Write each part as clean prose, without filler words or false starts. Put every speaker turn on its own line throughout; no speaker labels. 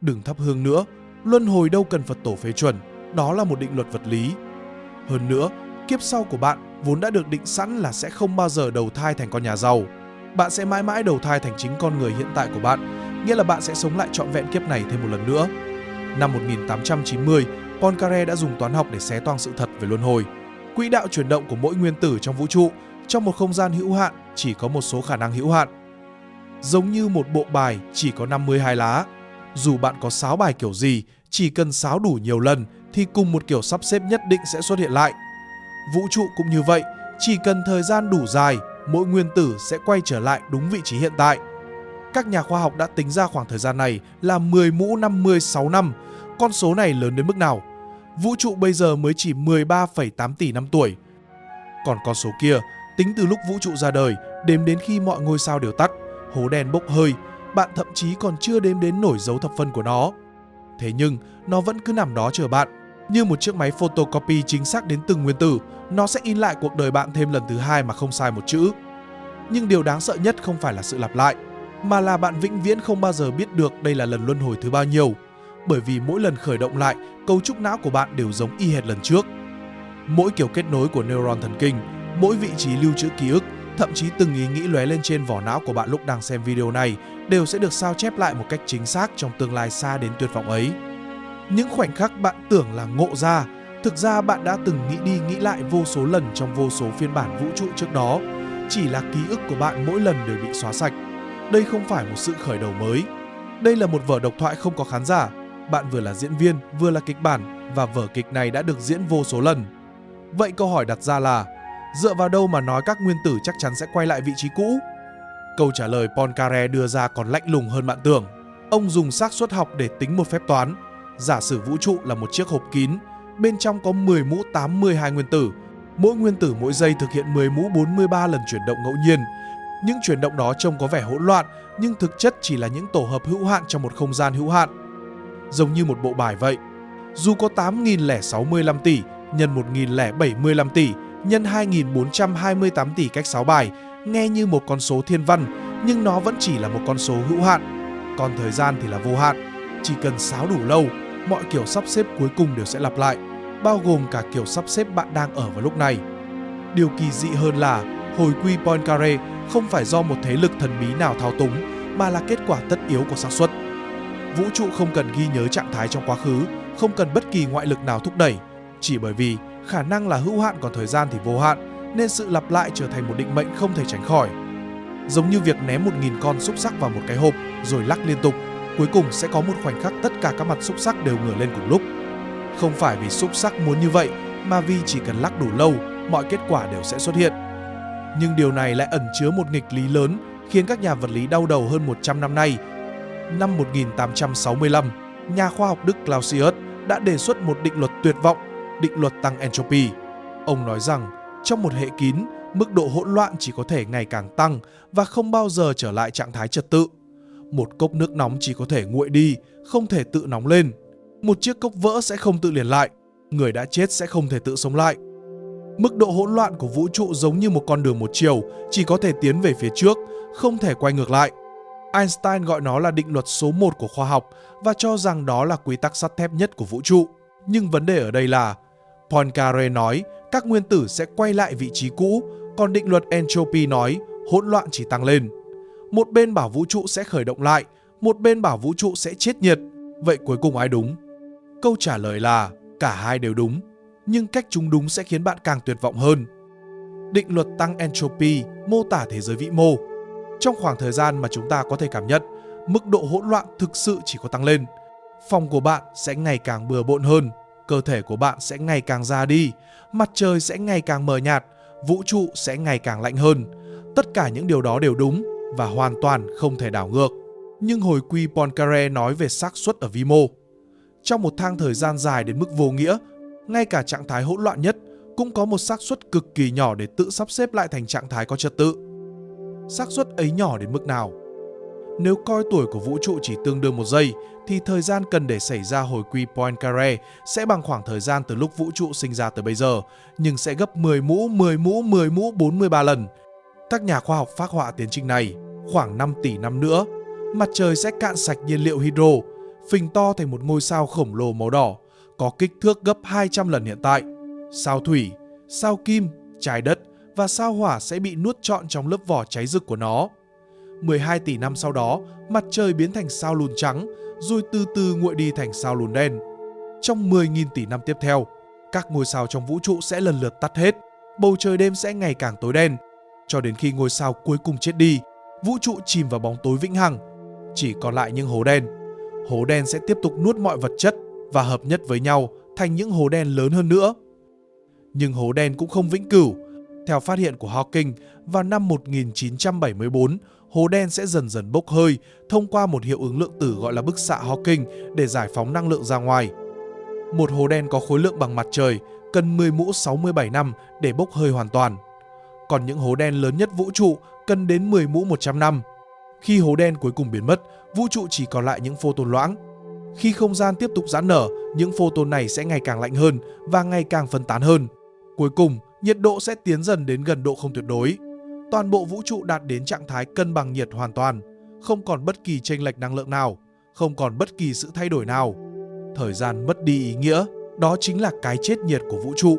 Đừng thắp hương nữa, luân hồi đâu cần Phật tổ phê chuẩn, đó là một định luật vật lý. Hơn nữa, kiếp sau của bạn vốn đã được định sẵn là sẽ không bao giờ đầu thai thành con nhà giàu. Bạn sẽ mãi mãi đầu thai thành chính con người hiện tại của bạn, nghĩa là bạn sẽ sống lại trọn vẹn kiếp này thêm một lần nữa. Năm 1890, Poincaré đã dùng toán học để xé toang sự thật về luân hồi. Quỹ đạo chuyển động của mỗi nguyên tử trong vũ trụ, trong một không gian hữu hạn, chỉ có một số khả năng hữu hạn. Giống như một bộ bài chỉ có 52 lá. Dù bạn có sáo bài kiểu gì, chỉ cần sáo đủ nhiều lần thì cùng một kiểu sắp xếp nhất định sẽ xuất hiện lại. Vũ trụ cũng như vậy, chỉ cần thời gian đủ dài, mỗi nguyên tử sẽ quay trở lại đúng vị trí hiện tại. Các nhà khoa học đã tính ra khoảng thời gian này là 10 mũ 56 năm. Con số này lớn đến mức nào? Vũ trụ bây giờ mới chỉ 13,8 tỷ năm tuổi. Còn con số kia, tính từ lúc vũ trụ ra đời, đếm đến khi mọi ngôi sao đều tắt, hố đen bốc hơi, bạn thậm chí còn chưa đếm đến nổi dấu thập phân của nó. Thế nhưng, nó vẫn cứ nằm đó chờ bạn. Như một chiếc máy photocopy chính xác đến từng nguyên tử, nó sẽ in lại cuộc đời bạn thêm lần thứ hai mà không sai một chữ. Nhưng điều đáng sợ nhất không phải là sự lặp lại, mà là bạn vĩnh viễn không bao giờ biết được đây là lần luân hồi thứ bao nhiêu. Bởi vì mỗi lần khởi động lại, cấu trúc não của bạn đều giống y hệt lần trước. Mỗi kiểu kết nối của neuron thần kinh, mỗi vị trí lưu trữ ký ức, thậm chí từng ý nghĩ lóe lên trên vỏ não của bạn lúc đang xem video này đều sẽ được sao chép lại một cách chính xác trong tương lai xa đến tuyệt vọng ấy. Những khoảnh khắc bạn tưởng là ngộ ra, thực ra bạn đã từng nghĩ đi nghĩ lại vô số lần trong vô số phiên bản vũ trụ trước đó. Chỉ là ký ức của bạn mỗi lần đều bị xóa sạch. Đây không phải một sự khởi đầu mới. Đây là một vở độc thoại không có khán giả. Bạn vừa là diễn viên, vừa là kịch bản, và vở kịch này đã được diễn vô số lần. Vậy câu hỏi đặt ra là, dựa vào đâu mà nói các nguyên tử chắc chắn sẽ quay lại vị trí cũ? Câu trả lời Poincaré đưa ra còn lạnh lùng hơn bạn tưởng. Ông dùng xác suất học để tính một phép toán. Giả sử vũ trụ là một chiếc hộp kín, bên trong có 10 mũ 82 nguyên tử. Mỗi nguyên tử mỗi giây thực hiện 10 mũ 43 lần chuyển động ngẫu nhiên. Những chuyển động đó trông có vẻ hỗn loạn, nhưng thực chất chỉ là những tổ hợp hữu hạn trong một không gian hữu hạn. Giống như một bộ bài vậy. Dù có 8.065 tỷ nhân 1.075 tỷ nhân 2.428 tỷ cách 6 bài, nghe như một con số thiên văn, nhưng nó vẫn chỉ là một con số hữu hạn. Còn thời gian thì là vô hạn. Chỉ cần sáo đủ lâu, mọi kiểu sắp xếp cuối cùng đều sẽ lặp lại, bao gồm cả kiểu sắp xếp bạn đang ở vào lúc này. Điều kỳ dị hơn là hồi quy Poincaré không phải do một thế lực thần bí nào thao túng, mà là kết quả tất yếu của xác suất. Vũ trụ không cần ghi nhớ trạng thái trong quá khứ, không cần bất kỳ ngoại lực nào thúc đẩy, chỉ bởi vì khả năng là hữu hạn còn thời gian thì vô hạn, nên sự lặp lại trở thành một định mệnh không thể tránh khỏi. Giống như việc ném 1.000 con xúc xắc vào một cái hộp rồi lắc liên tục, cuối cùng sẽ có một khoảnh khắc tất cả các mặt xúc xắc đều ngửa lên cùng lúc. Không phải vì xúc xắc muốn như vậy, mà vì chỉ cần lắc đủ lâu, mọi kết quả đều sẽ xuất hiện. Nhưng điều này lại ẩn chứa một nghịch lý lớn, khiến các nhà vật lý đau đầu hơn 100 năm nay. Năm 1865, nhà khoa học Đức Clausius đã đề xuất một định luật tuyệt vọng, định luật tăng entropy. Ông nói rằng, trong một hệ kín, mức độ hỗn loạn chỉ có thể ngày càng tăng và không bao giờ trở lại trạng thái trật tự. Một cốc nước nóng chỉ có thể nguội đi, không thể tự nóng lên. Một chiếc cốc vỡ sẽ không tự liền lại, người đã chết sẽ không thể tự sống lại. Mức độ hỗn loạn của vũ trụ giống như một con đường một chiều, chỉ có thể tiến về phía trước, không thể quay ngược lại. Einstein gọi nó là định luật số 1 của khoa học và cho rằng đó là quy tắc sắt thép nhất của vũ trụ. Nhưng vấn đề ở đây là, Poincaré nói các nguyên tử sẽ quay lại vị trí cũ, còn định luật entropy nói hỗn loạn chỉ tăng lên. Một bên bảo vũ trụ sẽ khởi động lại, một bên bảo vũ trụ sẽ chết nhiệt. Vậy cuối cùng ai đúng? Câu trả lời là cả hai đều đúng, nhưng cách chúng đúng sẽ khiến bạn càng tuyệt vọng hơn. Định luật tăng entropy mô tả thế giới vĩ mô. Trong khoảng thời gian mà chúng ta có thể cảm nhận, mức độ hỗn loạn thực sự chỉ có tăng lên. Phòng của bạn sẽ ngày càng bừa bộn hơn, cơ thể của bạn sẽ ngày càng già đi, mặt trời sẽ ngày càng mờ nhạt, vũ trụ sẽ ngày càng lạnh hơn. Tất cả những điều đó đều đúng và hoàn toàn không thể đảo ngược. Nhưng hồi quy Poincaré nói về xác suất ở vi mô. Trong một thang thời gian dài đến mức vô nghĩa, ngay cả trạng thái hỗn loạn nhất cũng có một xác suất cực kỳ nhỏ để tự sắp xếp lại thành trạng thái có trật tự. Xác suất ấy nhỏ đến mức nào? Nếu coi tuổi của vũ trụ chỉ tương đương 1 giây, thì thời gian cần để xảy ra hồi quy Poincaré sẽ bằng khoảng thời gian từ lúc vũ trụ sinh ra tới bây giờ, nhưng sẽ gấp 10 mũ, 10 mũ, 10 mũ 43 lần. Các nhà khoa học phác họa tiến trình này. Khoảng 5 tỷ năm nữa, mặt trời sẽ cạn sạch nhiên liệu hydro, phình to thành một ngôi sao khổng lồ màu đỏ, có kích thước gấp 200 lần hiện tại. Sao thủy, sao kim, trái đất và sao hỏa sẽ bị nuốt trọn trong lớp vỏ cháy rực của nó. 12 tỷ năm sau đó, mặt trời biến thành sao lùn trắng, rồi từ từ nguội đi thành sao lùn đen. Trong 10.000 tỷ năm tiếp theo, các ngôi sao trong vũ trụ sẽ lần lượt tắt hết, bầu trời đêm sẽ ngày càng tối đen, cho đến khi ngôi sao cuối cùng chết đi, vũ trụ chìm vào bóng tối vĩnh hằng. Chỉ còn lại những hố đen. Hố đen sẽ tiếp tục nuốt mọi vật chất và hợp nhất với nhau thành những hố đen lớn hơn nữa. Nhưng hố đen cũng không vĩnh cửu. Theo phát hiện của Hawking, vào năm 1974, hố đen sẽ dần dần bốc hơi thông qua một hiệu ứng lượng tử gọi là bức xạ Hawking để giải phóng năng lượng ra ngoài. Một hố đen có khối lượng bằng mặt trời cần 10 mũ 67 năm để bốc hơi hoàn toàn. Còn những hố đen lớn nhất vũ trụ cần đến 10 mũ 100 năm. Khi hố đen cuối cùng biến mất, vũ trụ chỉ còn lại những photon loãng. Khi không gian tiếp tục giãn nở, những photon này sẽ ngày càng lạnh hơn và ngày càng phân tán hơn. Cuối cùng, nhiệt độ sẽ tiến dần đến gần độ không tuyệt đối. Toàn bộ vũ trụ đạt đến trạng thái cân bằng nhiệt hoàn toàn, không còn bất kỳ chênh lệch năng lượng nào, không còn bất kỳ sự thay đổi nào. Thời gian mất đi ý nghĩa, đó chính là cái chết nhiệt của vũ trụ.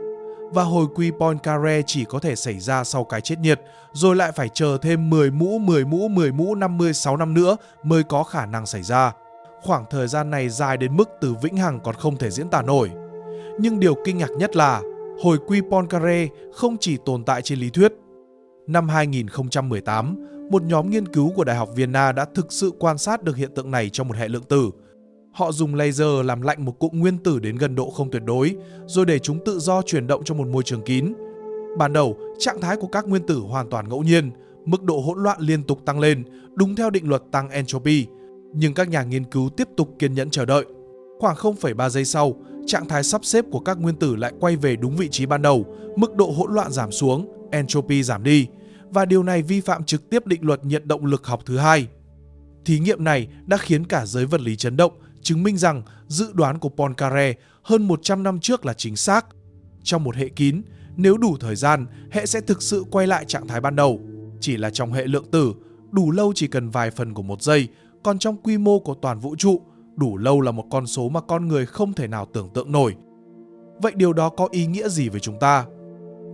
Và hồi quy Poincaré chỉ có thể xảy ra sau cái chết nhiệt, rồi lại phải chờ thêm 10 mũ, 10 mũ, 10 mũ, 56 năm nữa mới có khả năng xảy ra. Khoảng thời gian này dài đến mức từ vĩnh hằng còn không thể diễn tả nổi. Nhưng điều kinh ngạc nhất là hồi quy Poincaré không chỉ tồn tại trên lý thuyết. Năm 2018, một nhóm nghiên cứu của Đại học Vienna đã thực sự quan sát được hiện tượng này trong một hệ lượng tử. Họ dùng laser làm lạnh một cụm nguyên tử đến gần độ không tuyệt đối, rồi để chúng tự do chuyển động trong một môi trường kín. Ban đầu, trạng thái của các nguyên tử hoàn toàn ngẫu nhiên, mức độ hỗn loạn liên tục tăng lên, đúng theo định luật tăng entropy. Nhưng các nhà nghiên cứu tiếp tục kiên nhẫn chờ đợi. Khoảng 0,3 giây sau, trạng thái sắp xếp của các nguyên tử lại quay về đúng vị trí ban đầu, mức độ hỗn loạn giảm xuống, entropy giảm đi, và điều này vi phạm trực tiếp định luật nhiệt động lực học thứ hai. Thí nghiệm này đã khiến cả giới vật lý chấn động, chứng minh rằng dự đoán của Poincaré hơn 100 năm trước là chính xác. Trong một hệ kín, nếu đủ thời gian, hệ sẽ thực sự quay lại trạng thái ban đầu. Chỉ là trong hệ lượng tử, đủ lâu chỉ cần vài phần của một giây, còn trong quy mô của toàn vũ trụ, đủ lâu là một con số mà con người không thể nào tưởng tượng nổi. Vậy điều đó có ý nghĩa gì với chúng ta?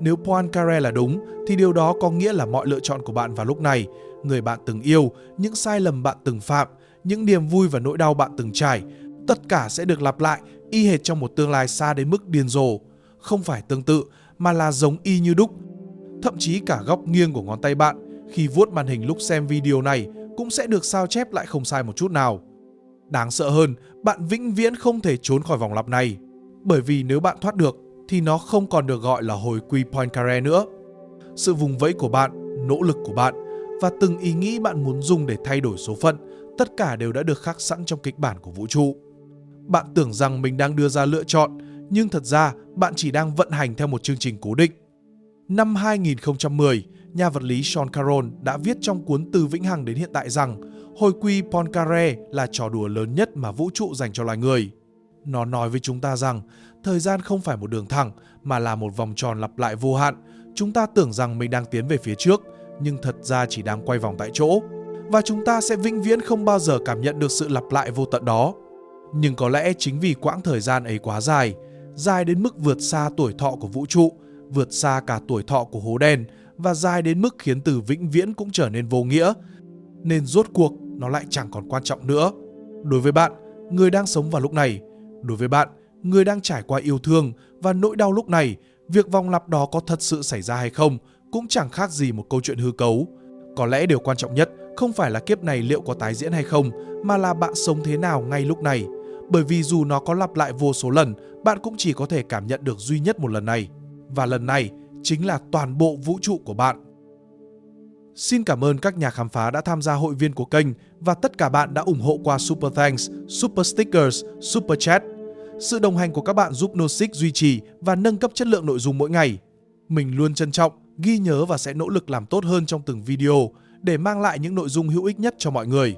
Nếu Poincaré là đúng, thì điều đó có nghĩa là mọi lựa chọn của bạn vào lúc này, người bạn từng yêu, những sai lầm bạn từng phạm, những niềm vui và nỗi đau bạn từng trải, tất cả sẽ được lặp lại y hệt trong một tương lai xa đến mức điên rồ. Không phải tương tự, mà là giống y như đúc. Thậm chí cả góc nghiêng của ngón tay bạn khi vuốt màn hình lúc xem video này cũng sẽ được sao chép lại không sai một chút nào. Đáng sợ hơn, bạn vĩnh viễn không thể trốn khỏi vòng lặp này. Bởi vì nếu bạn thoát được, thì nó không còn được gọi là hồi quy Poincaré nữa. Sự vùng vẫy của bạn, nỗ lực của bạn và từng ý nghĩ bạn muốn dùng để thay đổi số phận, tất cả đều đã được khắc sẵn trong kịch bản của vũ trụ. Bạn tưởng rằng mình đang đưa ra lựa chọn, nhưng thật ra bạn chỉ đang vận hành theo một chương trình cố định. Năm 2010, nhà vật lý Sean Carroll đã viết trong cuốn Từ Vĩnh Hằng đến Hiện tại rằng hồi quy Poincaré là trò đùa lớn nhất mà vũ trụ dành cho loài người. Nó nói với chúng ta rằng thời gian không phải một đường thẳng mà là một vòng tròn lặp lại vô hạn. Chúng ta tưởng rằng mình đang tiến về phía trước, nhưng thật ra chỉ đang quay vòng tại chỗ. Và chúng ta sẽ vĩnh viễn không bao giờ cảm nhận được sự lặp lại vô tận đó. Nhưng có lẽ chính vì quãng thời gian ấy quá dài, dài đến mức vượt xa tuổi thọ của vũ trụ, vượt xa cả tuổi thọ của hố đen và dài đến mức khiến từ vĩnh viễn cũng trở nên vô nghĩa, nên rốt cuộc nó lại chẳng còn quan trọng nữa. Đối với bạn, người đang sống vào lúc này, đối với bạn, người đang trải qua yêu thương và nỗi đau lúc này, việc vòng lặp đó có thật sự xảy ra hay không cũng chẳng khác gì một câu chuyện hư cấu. Có lẽ điều quan trọng nhất không phải là kiếp này liệu có tái diễn hay không, mà là bạn sống thế nào ngay lúc này. Bởi vì dù nó có lặp lại vô số lần, bạn cũng chỉ có thể cảm nhận được duy nhất một lần này. Và lần này chính là toàn bộ vũ trụ của bạn. Xin cảm ơn các nhà khám phá đã tham gia hội viên của kênh và tất cả bạn đã ủng hộ qua Super Thanks, Super Stickers, Super Chat. Sự đồng hành của các bạn giúp Nozick duy trì và nâng cấp chất lượng nội dung mỗi ngày. Mình luôn trân trọng, ghi nhớ và sẽ nỗ lực làm tốt hơn trong từng video để mang lại những nội dung hữu ích nhất cho mọi người.